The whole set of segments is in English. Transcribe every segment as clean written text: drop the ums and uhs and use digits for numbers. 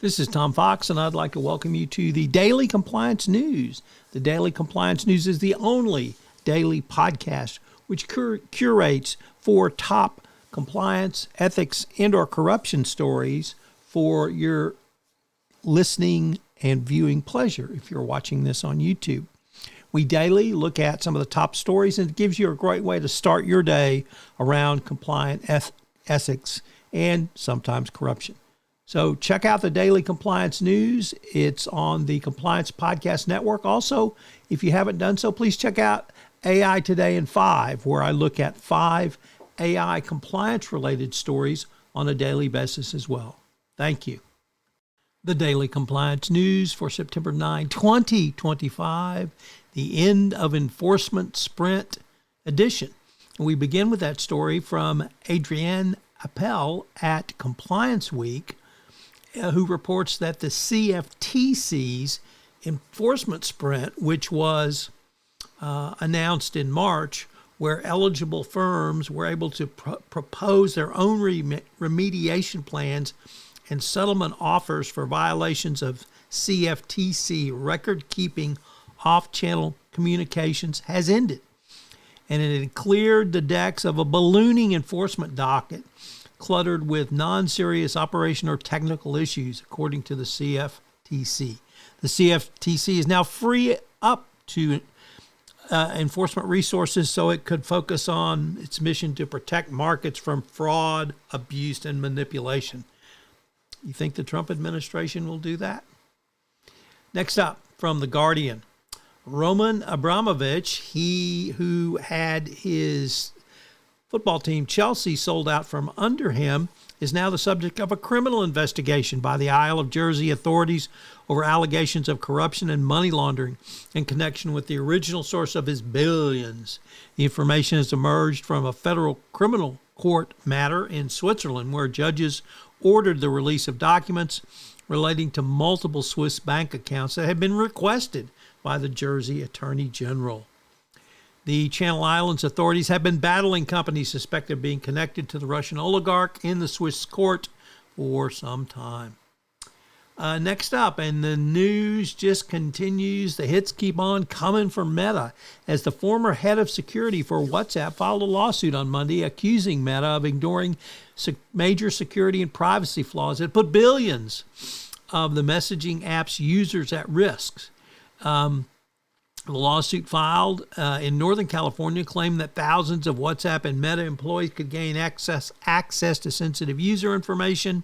This is Tom Fox, and I'd like to welcome you to the Daily Compliance News. The Daily Compliance News is the only daily podcast which curates 4 top compliance, ethics, and/or corruption stories for your listening and viewing pleasure if you're watching this on YouTube. We daily look at some of the top stories, and it gives you a great way to start your day around compliant ethics and sometimes corruption. So check out the Daily Compliance News. It's on the Compliance Podcast Network. Also, if you haven't done so, please check out AI Today in 5, where I look at 5 AI compliance-related stories on a daily basis as well. Thank you. The Daily Compliance News for September 9, 2025, the End of Enforcement Sprint edition. And we begin with that story from Adrienne Appel at ComplianceWeek, who reports that the CFTC's enforcement sprint, which was announced in March, where eligible firms were able to propose their own remediation plans and settlement offers for violations of CFTC record-keeping off-channel communications, has ended. And it had cleared the decks of a ballooning enforcement docket cluttered with non-serious operation or technical issues, according to the CFTC. The CFTC is now free up to enforcement resources so it could focus on its mission to protect markets from fraud, abuse, and manipulation. You think the Trump administration will do that? Next up, from TheGuardian, Roman Abramovich, he who had his football team Chelsea sold out from under him, is now the subject of a criminal investigation by the Isle of Jersey authorities over allegations of corruption and money laundering in connection with the original source of his billions. The information has emerged from a federal criminal court matter in Switzerland, where judges ordered the release of documents relating to multiple Swiss bank accounts that had been requested by the Jersey Attorney General. The Channel Islands authorities have been battling companies suspected of being connected to the Russian oligarch in the Swiss court for some time. Next up, and the news just continues. The hits keep on coming for Meta, as the former head of security for WhatsApp filed a lawsuit on Monday accusing Meta of ignoring major security and privacy flaws that put billions of the messaging app's users at risk. The lawsuit filed in Northern California claimed that thousands of WhatsApp and Meta employees could gain access to sensitive user information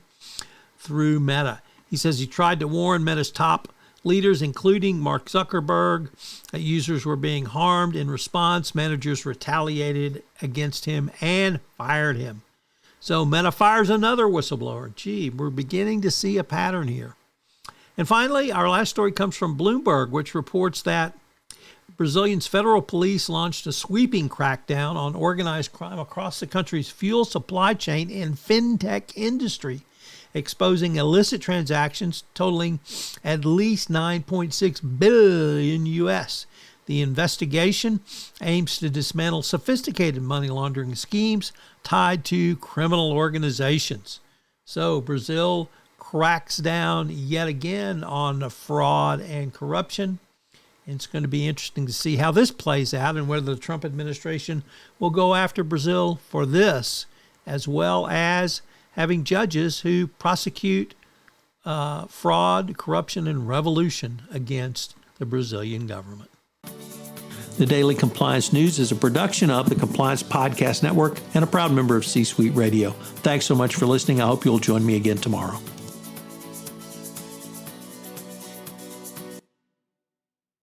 through Meta. He says he tried to warn Meta's top leaders, including Mark Zuckerberg, that users were being harmed. In response, managers retaliated against him and fired him. So Meta fires another whistleblower. Gee, we're beginning to see a pattern here. And finally, our last story comes from Bloomberg, which reports that Brazilian's federal police launched a sweeping crackdown on organized crime across the country's fuel supply chain and fintech industry, exposing illicit transactions totaling at least $9.6 billion U.S. The investigation aims to dismantle sophisticated money laundering schemes tied to criminal organizations. So Brazil cracks down yet again on fraud and corruption. It's going to be interesting to see how this plays out and whether the Trump administration will go after Brazil for this, as well as having judges who prosecute fraud, corruption, and revolution against the Brazilian government. The Daily Compliance News is a production of the Compliance Podcast Network and a proud member of C-Suite Radio. Thanks so much for listening. I hope you'll join me again tomorrow.